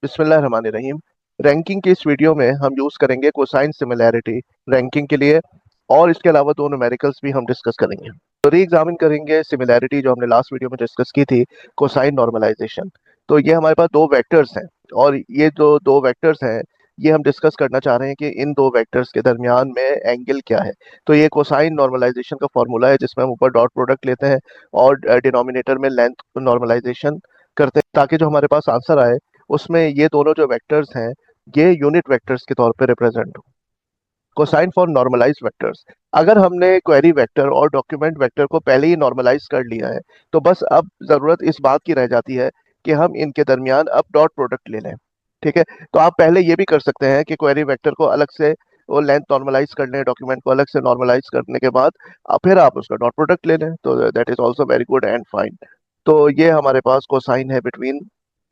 बिस्मिल्लाहिर्रहमानिर्रहीम। रैंकिंग की इस वीडियो में हम यूज करेंगे कोसाइन सिमिलैरिटी रैंकिंग के लिए, और इसके अलावा दो न्यूमेरिकल्स भी हम डिस्कस करेंगे। तो री एग्जामिन करेंगे सिमिलैरिटी जो हमने लास्ट वीडियो में डिस्कस की थी, कोसाइन नॉर्मलाइजेशन। तो ये हमारे पास दो वेक्टर्स हैं, और ये जो दो वेक्टर्स हैं ये हम डिस्कस करना चाह रहे हैं कि इन दो वेक्टर्स के दरमियान में एंगल क्या है। तो ये कोसाइन नॉर्मलाइजेशन का फॉर्मूला है, जिसमें हम ऊपर डॉट प्रोडक्ट लेते हैं और डिनोमिनेटर में लेंथ नॉर्मलाइजेशन करते हैं, ताकि जो हमारे पास आंसर आए उसमें ये दोनों जो वेक्टर्स हैं ये यूनिट वेक्टर्स के तौर पे रिप्रेजेंट हो। Cosine for normalize vectors. अगर हमने क्वेरी वेक्टर और डॉक्यूमेंट वेक्टर को पहले ही नॉर्मलाइज कर लिया है तो बस अब जरूरत इस बात की रह जाती है कि हम इनके दरमियान अब डॉट प्रोडक्ट ले लें। ठीक है, तो आप पहले ये भी कर सकते हैं कि क्वेरी वेक्टर को अलग से वो लेंथ नॉर्मलाइज कर लें, डॉक्यूमेंट को अलग से नॉर्मलाइज करने के बाद फिर आप उसका डॉट प्रोडक्ट ले लें, तो that is also very good and fine. तो ये हमारे पास कोसाइन है बिटवीन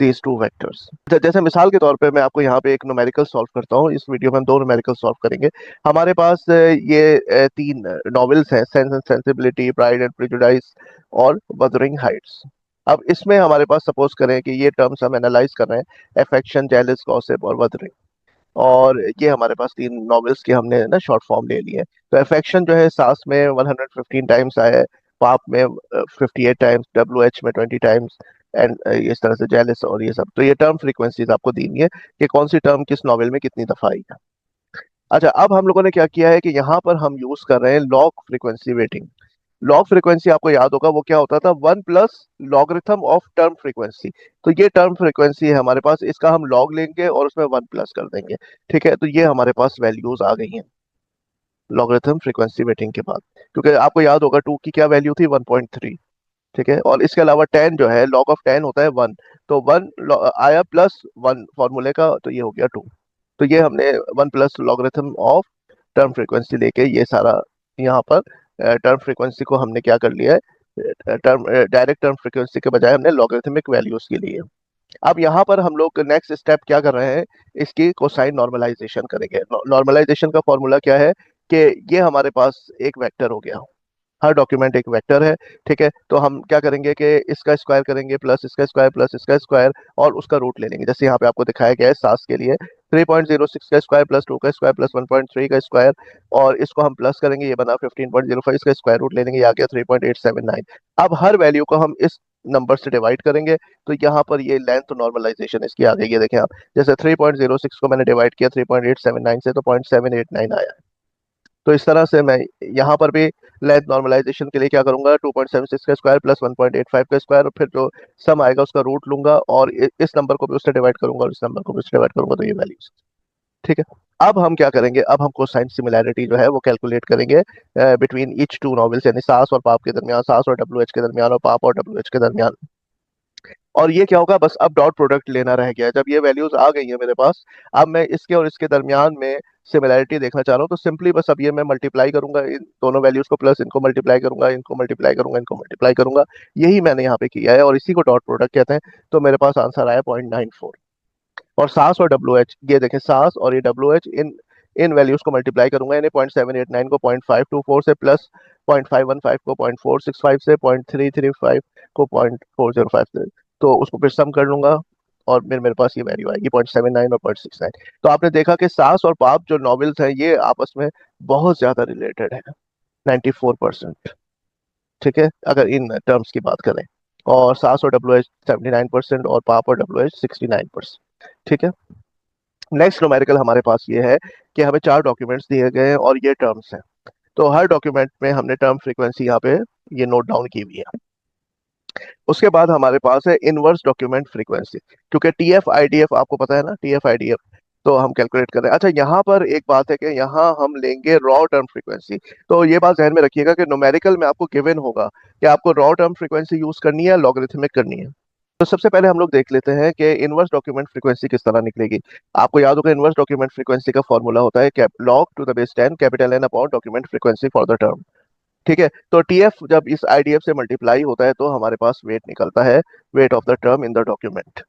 दीज टू वेक्टर्स। जैसे मिसाल के तौर पे मैं आपको यहाँ पे एक न्यूमेरिकल सॉल्व करता हूँ। इस वीडियो में हम दो न्यूमेरिकल सॉल्व करेंगे। हमारे पास तीन नॉवेल्स हैं, sense and sensibility, pride and prejudice और वदरिंग हाइट्स। अब इसमें हमारे पास सपोज करें कि ये टर्म्स हम एनालाइज कर रहे हैं, अफेक्शन, जेलस, गॉसिप और वदरिंग। और ये हमारे पास तीन नॉवेल्स की हमने ना शॉर्ट फॉर्म ले ली है। तो अफेक्शन जो है सास में 115 टाइम्स आया है, पाप में 58 टाइम्स, डब्ल्यू एच में 20 टाइम्स, एंड इस तरह से जेलस और ये सब। तो ये टर्म फ्रीक्वेंसीज आपको दी हुई है कि कौन सी टर्म किस नॉवेल में कितनी दफा आई है। अच्छा, अब हम लोगों ने क्या किया है कि यहाँ पर हम यूज कर रहे हैं log frequency waiting. Log frequency आपको याद होगा वो क्या होता था, 1 plus logarithm of term frequency. तो ये टर्म फ्रीक्वेंसी है हमारे पास, इसका हम लॉग लेंगे और उसमें 1 प्लस कर देंगे। ठीक है, तो ये हमारे पास वैल्यूज आ गई हैं लॉगरिथम फ्रीक्वेंसी वेटिंग के बाद, क्योंकि आपको याद होगा 2 की क्या वैल्यू थी, 1.3। ठीक है, और इसके अलावा 10 जो है, लॉग ऑफ 10 होता है 1। तो 1 आया प्लस 1 फॉर्मूले का, तो ये हो गया 2। तो ये हमने 1 plus logarithm of term frequency लेके ये सारा यहाँ पर टर्म फ्रीक्वेंसी को हमने क्या कर लिया है, टर्म डायरेक्ट टर्म फ्रीक्वेंसी के बजाय हमने लॉगरिथमिक वैल्यूज के लिए। अब यहाँ पर हम लोग नेक्स्ट स्टेप क्या कर रहे हैं, इसकी कोसाइन नॉर्मलाइजेशन करेंगे। नॉर्मलाइजेशन का फॉर्मूला क्या है कि ये हमारे पास एक वेक्टर हो गया, हर डॉक्यूमेंट एक वेक्टर है। ठीक है, तो हम क्या करेंगे कि इसका स्क्वायर करेंगे प्लस इसका स्क्वायर प्लस इसका स्क्वायर, और उसका रूट ले लेंगे। जैसे यहाँ पे आपको दिखाया गया है सास के लिए 3.06 का स्क्वायर प्लस 2 का स्क्वायर प्लस 1.3 का स्क्वायर, और इसको हम प्लस करेंगे, ये बना 15.05, इसका स्क्वायर रूट ले लेंगे, ये आ गया 3.879। अब हर वैल्यू को हम इस नंबर से डिवाइड करेंगे, तो यहाँ पर ये लेंथ नॉर्मलाइजेशन इसकी आ गई है। देखें आप, जैसे 3.06 को मैंने डिवाइड किया 3.879 से, तो 0.789 आया। तो इस तरह से मैं यहाँ पर भी लेंथ नॉर्मलाइजेशन के लिए क्या करूंगा, 2.76 का स्क्वायर प्लस 1.85 का स्क्वायर, और फिर जो सम आएगा उसका रूट लूंगा, और इस नंबर को भी उससे डिवाइड करूंगा और इस नंबर को भी उससे डिवाइड करूंगा, तो ये वैल्यूज। ठीक है, अब हम क्या करेंगे, अब हम कोसाइन सिमिलैरिटी जो है वो कैलकुलेट करेंगे बिटवीन ईच टू नॉवेल्स, यानी सास और पाप के दरमियान, सास और डब्ल्यू एच के दरमियान, और पाप और डब्ल्यू एच के दरमियान। और ये क्या होगा, बस अब डॉट प्रोडक्ट लेना रह गया है। जब ये वैल्यूज आ गई है मेरे पास, अब मैं इसके और इसके दरमियान में सिमिलैरिटी देखना चाह रहा हूँ। तो सिंपली बस अब ये मैं मल्टीप्लाई करूंगा इन दोनों वैल्यूज को, प्लस इनको मल्टीप्लाई करूंगा, इनको मल्टीप्लाई करूंगा, इनको मल्टीप्लाई करूंगा। यही मैंने यहाँ पे किया है, और इसी को डॉट प्रोडक्ट कहते हैं। तो मेरे पास आंसर आया 0.94। और सास और डब्ल्यू एच, ये देखें सास और ये डब्ल्यू एच, इन इन वैल्यूज को मल्टीप्लाई करूंगा, यानी 0.789 को 0.524 से, प्लस 0.515 को 0.465 से, 0.335 को 0.405 से, तो उसको फिर सम कर लूंगा, और फिर मेरे पास ये वैल्यू आएगी 0.79 और 0.69। तो आपने देखा कि सास और पाप जो नॉवेल्स हैं ये आपस में बहुत ज्यादा रिलेटेड है, 94%। ठीक है, अगर इन टर्म्स की बात करें, और सास और डब्ल्यू एच 79% और पाप और डब्ल्यू एच 69%। ठीक है, नेक्स्ट न्यूमेरिकल हमारे पास ये है कि हमें 4 डॉक्यूमेंट्स दिए गए हैं और ये टर्म्स हैं। तो हर डॉक्यूमेंट में हमने टर्म फ्रीक्वेंसी यहाँ पे ये नोट डाउन की हुई है। उसके बाद हमारे पास है इनवर्स डॉक्यूमेंट फ्रीक्वेंसी, क्योंकि टीएफ आईडीएफ आपको पता है ना, टीएफ आईडीएफ तो हम कैलकुलेट कर रहे हैं। अच्छा, यहाँ पर एक बात है कि यहाँ हम लेंगे रॉ टर्म फ्रीक्वेंसी। तो ये बात ध्यान में रखिएगा कि न्यूमेरिकल में आपको गिवन होगा कि आपको रॉ टर्म फ्रीक्वेंसी यूज करनी है, लॉगरिथमिक करनी है। तो सबसे पहले हम लोग देख लेते हैं कि इनवर्स डॉक्यूमेंट फ्रीक्वेंसी किस तरह निकलेगी। आपको याद होगा इनवर्स डॉक्यूमेंट फ्रीक्वेंसी का फॉर्मूला होता है log to the base 10 capital N upon document frequency for the term. ठीक है, तो टीएफ जब इस आईडीएफ से मल्टीप्लाई होता है तो हमारे पास वेट निकलता है, weight of the term in the document.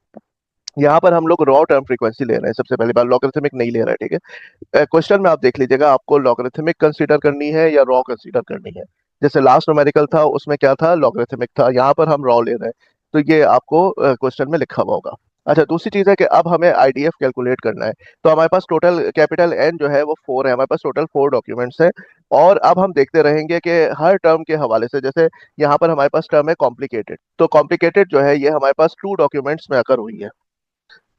यहाँ पर हम लोग रॉ टर्म फ्रीक्वेंसी ले रहे हैं, सबसे पहली बार लॉगरिथमिक नहीं ले रहे हैं। ठीक है, क्वेश्चन में आप देख लीजिएगा आपको लॉगरिथमिक कंसीडर करनी है या रॉ कंसीडर करनी है। जैसे लास्ट न्यूमेरिकल था उसमें क्या था, लॉगरिथमिक था, यहाँ पर हम रॉ ले रहे हैं। तो ये आपको क्वेश्चन में लिखा हुआ होगा। अच्छा, दूसरी चीज़ है कि अब हमें आईडीएफ कैलकुलेट करना है। तो हमारे पास टोटल कैपिटल एन जो है वो 4 है, हमारे पास टोटल 4 डॉक्यूमेंट्स हैं। और अब हम देखते रहेंगे कि हर टर्म के हवाले से, जैसे यहाँ पर हमारे पास टर्म है कॉम्प्लिकेटेड, तो कॉम्प्लिकेटेड जो है ये हमारे पास 2 डॉक्यूमेंट्स में आकर हुई है।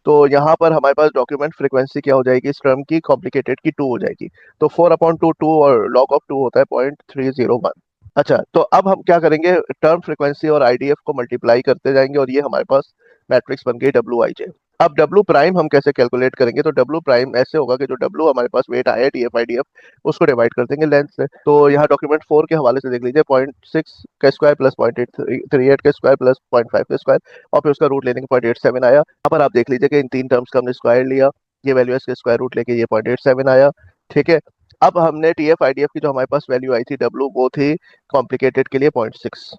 तो यहाँ पर हमारे पास डॉक्यूमेंट फ्रीक्वेंसी क्या हो जाएगी इस टर्म की, कॉम्प्लिकेटेड की 2 हो जाएगी। तो 4/2 2 और log ऑफ 2 होता है 0.301। अच्छा, तो अब हम क्या करेंगे, टर्म फ्रीक्वेंसी और आईडीएफ को मल्टीप्लाई करते जाएंगे और ये हमारे पास मैट्रिक्स बन गई डब्ल्यू आई जे। अब डब्ल्यू प्राइम हम कैसे कैलकुलेट करेंगे, तो डब्ल्यू प्राइम ऐसे होगा कि जो डब्ल्यू हमारे पास वेट आया है टीएफ आईडीएफ, उसको डिवाइड कर देंगे लेंथ से। तो यहाँ डॉक्यूमेंट 4 के हवाले से देख लीजिए, 0.6 का स्क्वायर प्लस 0.838 का स्क्वायर प्लस 0.5 का स्क्वायर, और फिर उसका रूट लेने के 0.87 आया। यहाँ पर आप देख लीजिए कि इन 3 टर्म्स का हमने स्क्वायर लिया, ये वैल्यू इसके स्क्वायर रूट लेके ये 0.87 आया। ठीक है, अब हमने टीएफ आईडीएफ की जो हमारे पास वैल्यू आई थी डब्ल्यू, वो थी कॉम्प्लिकेटेड के लिए 0.6।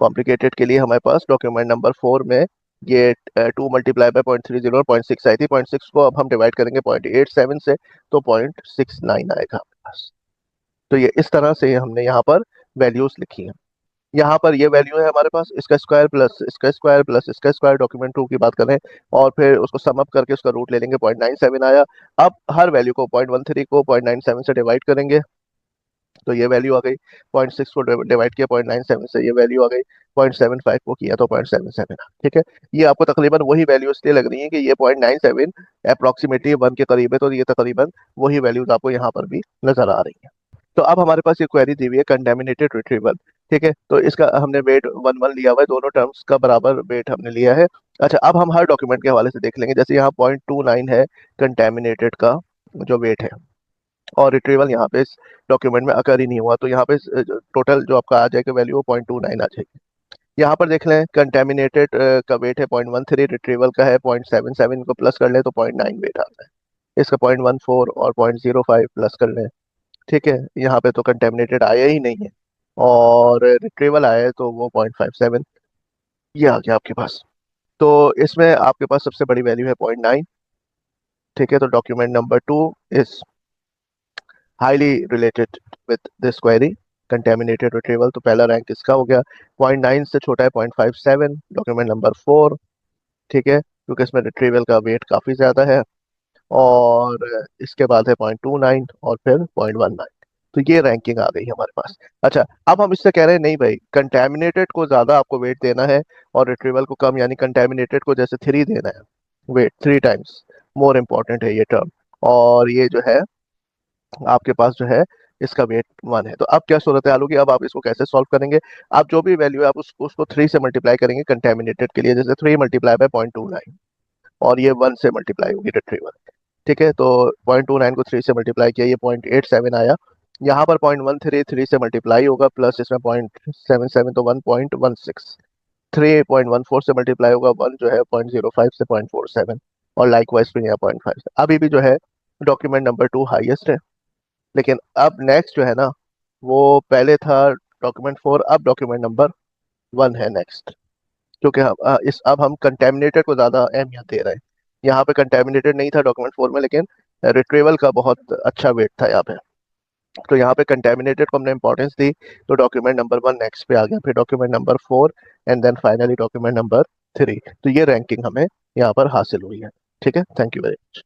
कॉम्प्लिकेटेड के लिए हमारे पास डॉक्यूमेंट नंबर 4 में ये 2 मल्टीप्लाई बाय 0.30 और 0.6 आई थी। 0.6 को अब हम डिवाइड करेंगे 0.87 से, तो 0.69 आएगा हमारे पास। तो ये इस तरह से हमने यहाँ पर वैल्यूज लिखी हैं। यहाँ पर ये वैल्यू है हमारे पास, इसका स्क्वायर प्लस इसका स्क्वायर प्लस इसका स्क्वायर, डॉक्यूमेंट 2 की बात करें, और फिर उसको सम अप करके उसका रूट ले लेंगे, 0.97 आया। अब हर वैल्यू को 0.13 को 0.97 से डिवाइड करेंगे, तो ये वैल्यू आ गई। 0.6 को डिवाइड किया 0.97 से, ये वैल्यू आ गई। 0.75 को किया तो 0.77। ठीक है, ये आपको तकरीबन वही वैल्यू इसलिए लग रही है कि ये 0.97 अप्रोक्सीमेटली 1 के करीब है, तो ये तकरीबन वही वैल्यूज आपको यहाँ पर भी नजर आ रही है। तो अब हमारे पास ये क्वेरी दी हुई है कंटेमिनेटेड रिट्रीवल। ठीक है, तो इसका हमने वेट 1 1 लिया हुआ है, दोनों टर्म्स का बराबर वेट हमने लिया है। अच्छा, अब हम हर डॉक्यूमेंट के हवाले से देख लेंगे, जैसे यहाँ 0.29 है कंटेमिनेटेड का जो वेट है, और रिट्रीवल यहाँ पे इस डॉक्यूमेंट में अकर ही नहीं हुआ, तो यहाँ पे टोटल जो आपका आ जाएगा वैल्यू वो 0.29 आ जाएगी। यहाँ पर देख लें कंटेमिनेटेड का वेट है 0.13, रिट्रीवल का है 0.77, को प्लस कर लें तो 0.9 वेट आता है। इसका 0.14 और 0.05 प्लस कर लें। ठीक है, यहाँ पे तो कंटेमिनेटेड आया ही नहीं है, और रिट्रीवल आया है तो वो 0.57 ये आ गया आपके पास। तो इसमें आपके पास सबसे बड़ी वैल्यू है 0.9। ठीक है, तो document number 2 is highly related with this query contaminated retrieval, तो पहला रैंक इसका हो गया। 0.9 से छोटा है 0.57 डॉक्यूमेंट नंबर 4। ठीक है, क्योंकि इसमें रिट्रीवल का वेट काफ़ी ज़्यादा है। और इसके बाद है 0.29 और फिर 0.19। तो ये रैंकिंग आ गई हमारे पास। अच्छा, अब हम इससे कह रहे हैं नहीं भाई, कंटेमिनेटेड को ज़्यादा आपको वेट देना है और रिट्रीवल को कम, यानी कंटेमिनेटेड को जैसे 3 देना है, वेट 3 टाइम्स मोर इम्पॉर्टेंट है ये टर्म। और ये जो है आपके पास जो है इसका वेट 1 है। तो अब क्या सूरत हाल होगी, अब आप इसको कैसे सॉल्व करेंगे। आप जो भी वैल्यू है आप उसको 3 से मल्टीप्लाई करेंगे कंटेमिनेटेड के लिए, जैसे 3 मल्टीप्लाई बाय 0.29, और ये 1 से मल्टीप्लाई होगी रिट्रीवल। ठीक है, तो 0.29 को 3 से मल्टीप्लाई किया, ये 0.87 आया। यहाँ पर 0.13 3 से मल्टीप्लाई होगा, प्लस इसमें 0.77 तो 1.16। 3.14 से मल्टीप्लाई होगा, 1 जो है 0.05 से 0.47, और लाइकवाइज फिर यहाँ 0.5 से। अभी भी जो है डॉक्यूमेंट नंबर 2 हाईएस्ट है, लेकिन अब नेक्स्ट जो है ना, वो पहले था डॉक्यूमेंट 4, अब डॉक्यूमेंट नंबर 1 है नेक्स्ट। क्योंकि हम अब हम कंटेमिनेटेड को ज़्यादा अहमियत दे रहे हैं। यहाँ पे कंटेमिनेटेड नहीं था डॉक्यूमेंट 4 में, लेकिन रिट्रीवल का बहुत अच्छा वेट था यहाँ पे। तो यहाँ पे कंटेमिनेटेड को हमने इंपॉर्टेंस दी, तो डॉक्यूमेंट नंबर 1 नेक्स्ट पे आ गया, फिर document number 4, and then finally document number 3। तो ये रैंकिंग हमें यहाँ पर हासिल हुई है। ठीक है, थैंक यू वेरी मच।